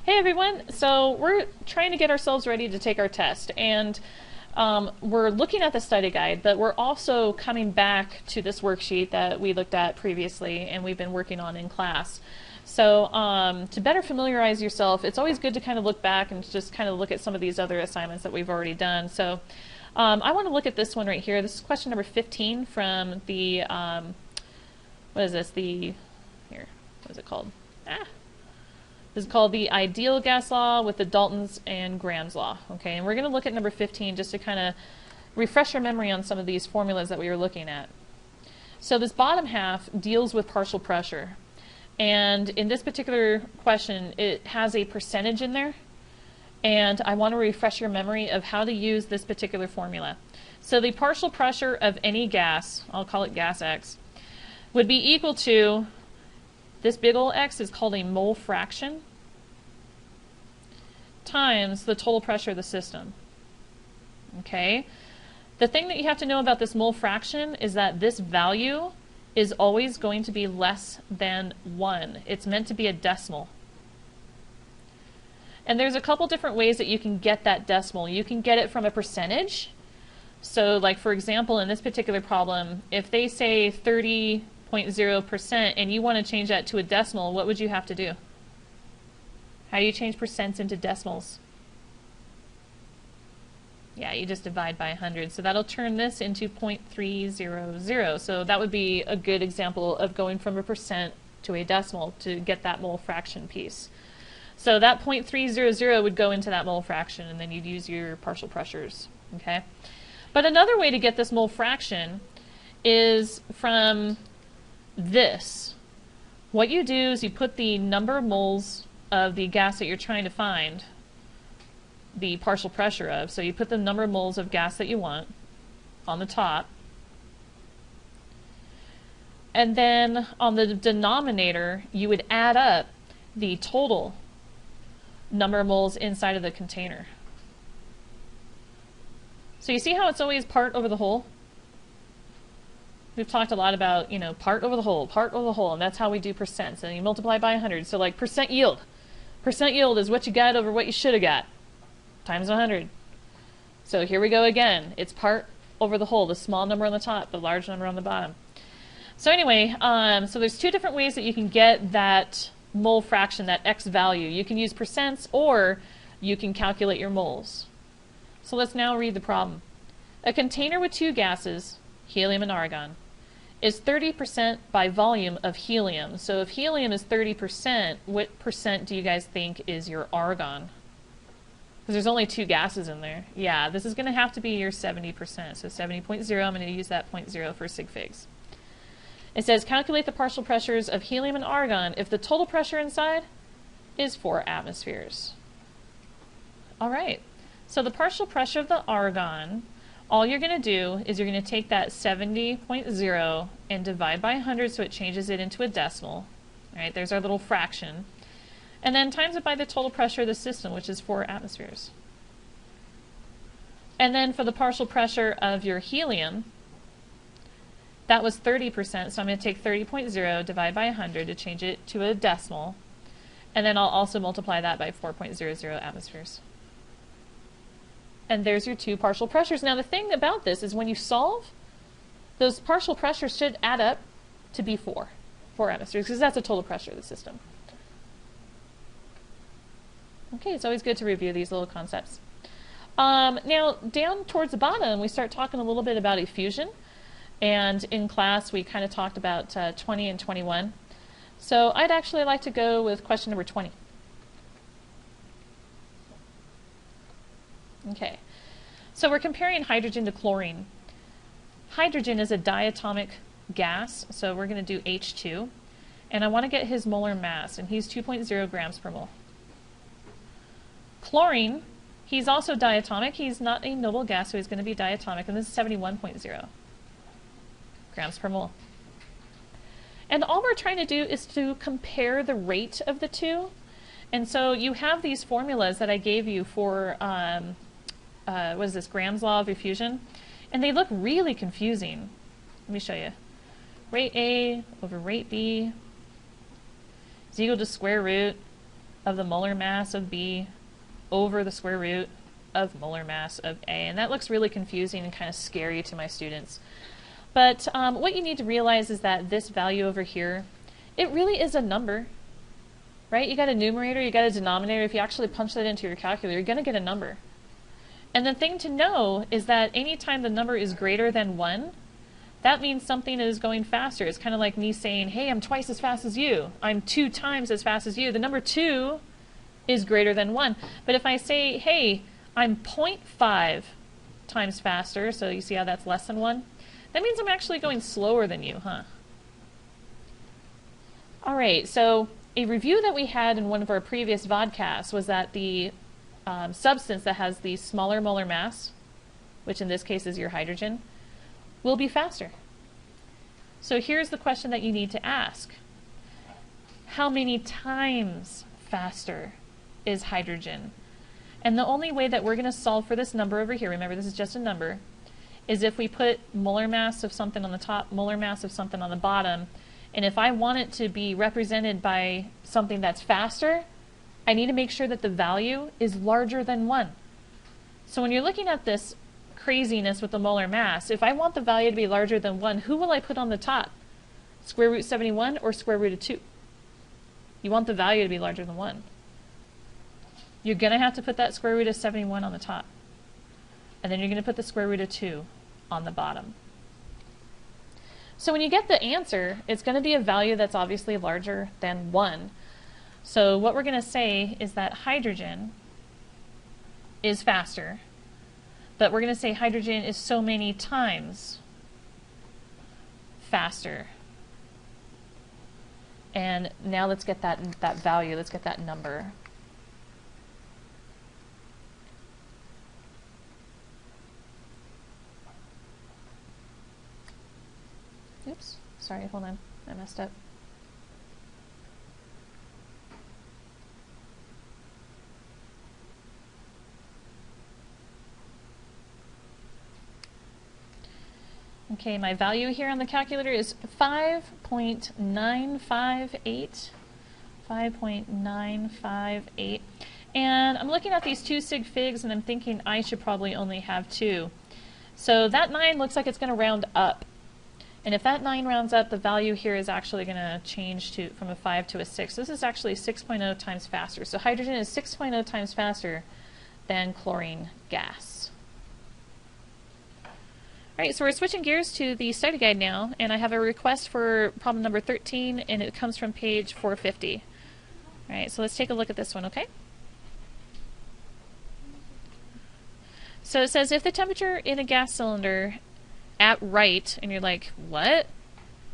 Hey everyone! So we're trying to get ourselves ready to take our test, and we're looking at the study guide, but we're also coming back to this worksheet that we looked at previously and we've been working on in class. So to better familiarize yourself, it's always good to kind of look back and just kind of look at some of these other assignments that we've already done. So I want to look at this one right here. This is question number 15 from the, what is this? What is it called? This is called the ideal gas law with the Dalton's and Graham's law. Okay, and we're going to look at number 15 just to kind of refresh your memory on some of these formulas that we were looking at. So this bottom half deals with partial pressure. And in this particular question, it has a percentage in there. And I want to refresh your memory of how to use this particular formula. So the partial pressure of any gas, I'll call it gas X, would be equal to, this big ol' X is called a mole fraction, times the total pressure of the system. Okay? The thing that you have to know about this mole fraction is that this value is always going to be less than 1. It's meant to be a decimal. And there's a couple different ways that you can get that decimal. You can get it from a percentage. So like for example, in this particular problem, if they say 30.0% and you want to change that to a decimal, what would you have to do? How do you change percents into decimals? Yeah, you just divide by 100. So that'll turn this into 0.300. So that would be a good example of going from a percent to a decimal to get that mole fraction piece. So that 0.300 would go into that mole fraction, and then you'd use your partial pressures. Okay? But another way to get this mole fraction is from this. What you do is you put the number of moles of the gas that you're trying to find the partial pressure of. So you put the number of moles of gas that you want on the top. And then on the denominator, you would add up the total number of moles inside of the container. So you see how it's always part over the whole? We've talked a lot about, you know, part over the whole, and that's how we do percents. And you multiply by 100. So like percent yield. Percent yield is what you got over what you should have got, times 100. So here we go again. It's part over the whole, the small number on the top, the large number on the bottom. So anyway, so there's two different ways that you can get that mole fraction, that X value. You can use percents, or you can calculate your moles. So let's now read the problem. A container with two gases, helium and argon, is 30% by volume of helium. So if helium is 30%, what percent do you guys think is your argon? Because there's only two gases in there. Yeah, this is going to have to be your 70%. So 70.0, I'm going to use that 0.0 for sig figs. It says calculate the partial pressures of helium and argon if the total pressure inside is 4 atmospheres. All right, so the partial pressure of the argon, all you're going to do is you're going to take that 70.0 and divide by 100 so it changes it into a decimal. All right, there's our little fraction. And then times it by the total pressure of the system, which is 4 atmospheres. And then for the partial pressure of your helium, that was 30%, so I'm going to take 30.0, divide by 100 to change it to a decimal. And then I'll also multiply that by 4.00 atmospheres. And there's your two partial pressures. Now the thing about this is when you solve, those partial pressures should add up to be 4 atmospheres, because that's the total pressure of the system. Okay, it's always good to review these little concepts. Now down towards the bottom, we start talking a little bit about effusion. And in class, we kind of talked about 20 and 21. So I'd actually like to go with question number 20. Okay, so we're comparing hydrogen to chlorine. Hydrogen is a diatomic gas, so we're going to do H2. And I want to get his molar mass, and he's 2.0 grams per mole. Chlorine, he's also diatomic. He's not a noble gas, so he's going to be diatomic, and this is 71.0 grams per mole. And all we're trying to do is to compare the rate of the two. And so you have these formulas that I gave you for, what is this, Graham's law of effusion? And they look really confusing. Let me show you. Rate A over rate B is equal to square root of the molar mass of B over the square root of molar mass of A. And that looks really confusing and kind of scary to my students. But what you need to realize is that this value over here, it really is a number, right? You got a numerator, you got a denominator. If you actually punch that into your calculator, you're going to get a number. And the thing to know is that anytime the number is greater than 1, that means something is going faster. It's kind of like me saying, hey, I'm twice as fast as you. I'm 2 times as fast as you. The number 2 is greater than 1. But if I say, hey, I'm 0.5 times faster, so you see how that's less than 1? That means I'm actually going slower than you, huh? All right, so a review that we had in one of our previous vodcasts was that the substance that has the smaller molar mass, which in this case is your hydrogen, will be faster. So here's the question that you need to ask. How many times faster is hydrogen? And the only way that we're going to solve for this number over here, remember this is just a number, is if we put molar mass of something on the top, molar mass of something on the bottom, and if I want it to be represented by something that's faster, I need to make sure that the value is larger than 1. So when you're looking at this craziness with the molar mass, if I want the value to be larger than 1, who will I put on the top? Square root 71 or square root of 2? You want the value to be larger than 1. You're going to have to put that square root of 71 on the top. And then you're going to put the square root of 2 on the bottom. So when you get the answer, it's going to be a value that's obviously larger than 1. So what we're going to say is that hydrogen is faster, but we're going to say hydrogen is so many times faster. And now let's get that value, let's get that number. Oops, sorry, hold on, I messed up. Okay, my value here on the calculator is 5.958. 5.958. And I'm looking at these 2 sig figs and I'm thinking I should probably only have 2. So that 9 looks like it's going to round up. And if that 9 rounds up, the value here is actually going to change from a 5 to a 6. This is actually 6.0 times faster. So hydrogen is 6.0 times faster than chlorine gas. All right, so we're switching gears to the study guide now, and I have a request for problem number 13, and it comes from page 450. All right, so let's take a look at this one, okay? So it says, if the temperature in a gas cylinder at right, and you're like, what?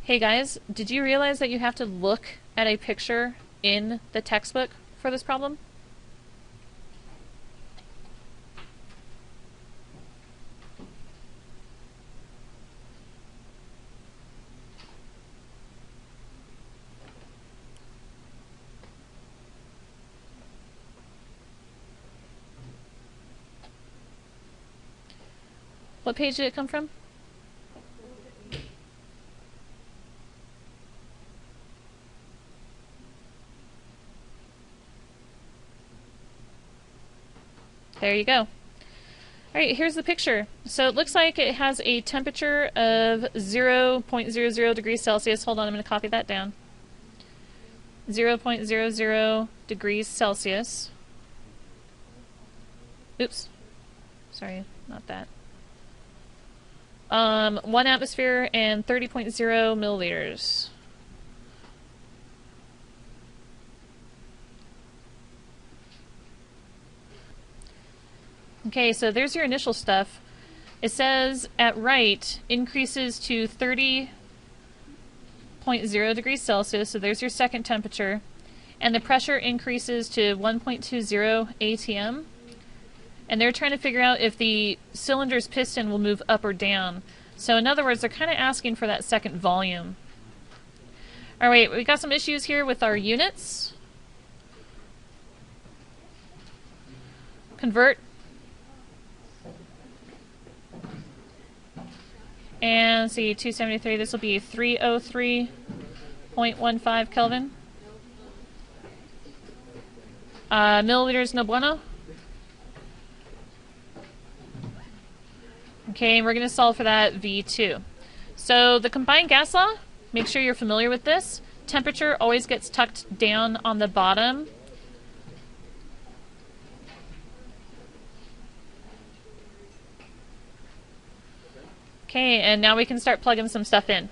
Hey guys, did you realize that you have to look at a picture in the textbook for this problem? What page did it come from? There you go. All right, here's the picture. So it looks like it has a temperature of 0.00 degrees Celsius. Hold on, I'm going to copy that down. 0.00 degrees Celsius. Oops. Sorry, not that. 1 atmosphere and 30.0 milliliters. Okay, so there's your initial stuff. It says at right increases to 30.0 degrees Celsius, so there's your second temperature. And the pressure increases to 1.20 atm. And they're trying to figure out if the cylinder's piston will move up or down. So in other words, they're kind of asking for that second volume. All right, we got some issues here with our units. Convert. And see, 273, this will be 303.15 Kelvin. Milliliters no bueno. Okay, and we're going to solve for that V2. So the combined gas law, make sure you're familiar with this. Temperature always gets tucked down on the bottom. Okay, and now we can start plugging some stuff in.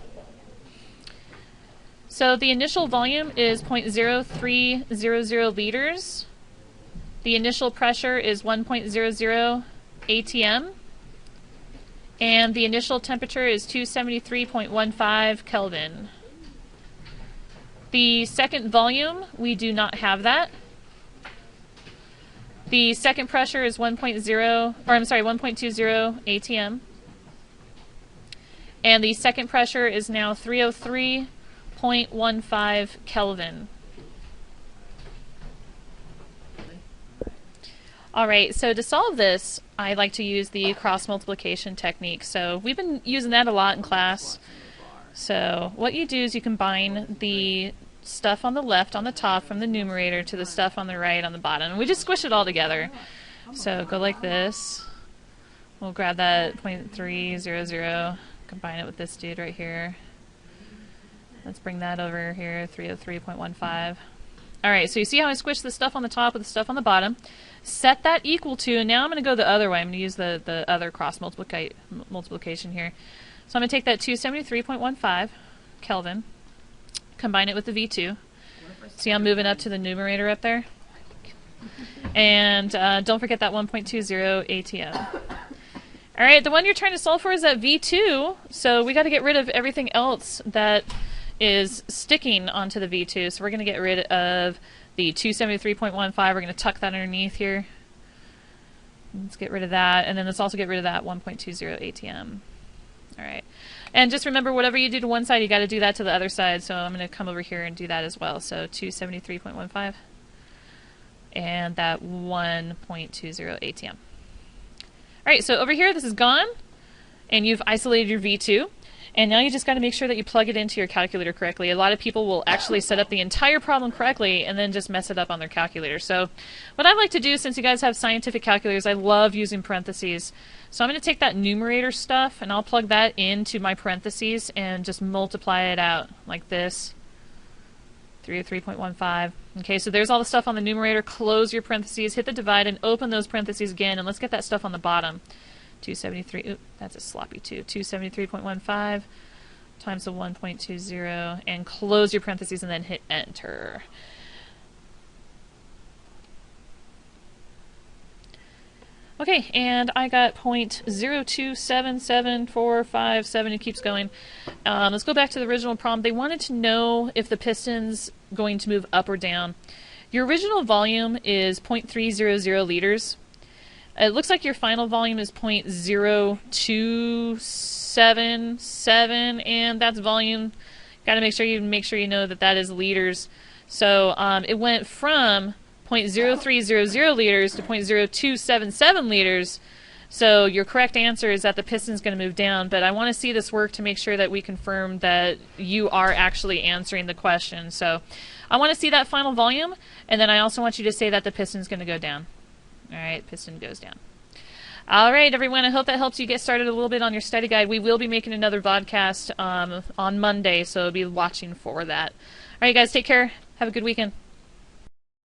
So the initial volume is 0.0300 liters. The initial pressure is 1.00 atm. And the initial temperature is 273.15 Kelvin. The second volume, we do not have that. The second pressure is 1.20 atm. And the second pressure is now 303.15 Kelvin. Alright, so to solve this, I like to use the cross multiplication technique. So we've been using that a lot in class. So what you do is you combine the stuff on the left on the top from the numerator to the stuff on the right on the bottom. And we just squish it all together. So go like this. We'll grab that 0.300, combine it with this dude right here. Let's bring that over here, 303.15. Alright, so you see how I squished the stuff on the top with the stuff on the bottom. Set that equal to, and now I'm going to go the other way. I'm going to use the other cross multiplication here. So I'm going to take that 273.15 Kelvin, combine it with the V2. See I'm moving up to the numerator up there? And don't forget that 1.20 atm. Alright, the one you're trying to solve for is that V2, so we got to get rid of everything else that is sticking onto the V2. So we're going to get rid of the 273.15. We're going to tuck that underneath here. Let's get rid of that. And then let's also get rid of that 1.20 atm. Alright. And just remember, whatever you do to one side, you got to do that to the other side. So I'm going to come over here and do that as well. So 273.15 and that 1.20 atm. Alright, so over here this is gone, and you've isolated your V2. And now you just got to make sure that you plug it into your calculator correctly. A lot of people will actually set up the entire problem correctly and then just mess it up on their calculator. So what I like to do, since you guys have scientific calculators, I love using parentheses. So I'm going to take that numerator stuff and I'll plug that into my parentheses and just multiply it out like this. 303.15. Okay, so there's all the stuff on the numerator. Close your parentheses, hit the divide, and open those parentheses again, and let's get that stuff on the bottom. 273, oop, that's a sloppy 2. 273.15 times the 1.20, and close your parentheses and then hit enter. Okay, and I got 0.0277457. It keeps going. Let's go back to the original problem. They wanted to know if the piston's going to move up or down. Your original volume is 0.300 liters. It looks like your final volume is 0.0277, and that's volume. Got to make sure you know that that is liters. So it went from 0.0300 liters to 0.0277 liters. So your correct answer is that the piston is going to move down, but I want to see this work to make sure that we confirm that you are actually answering the question. So I want to see that final volume, and then I also want you to say that the piston is going to go down. Alright, piston goes down. Alright, everyone, I hope that helps you get started a little bit on your study guide. We will be making another vodcast on Monday, so be watching for that. Alright, guys, take care. Have a good weekend.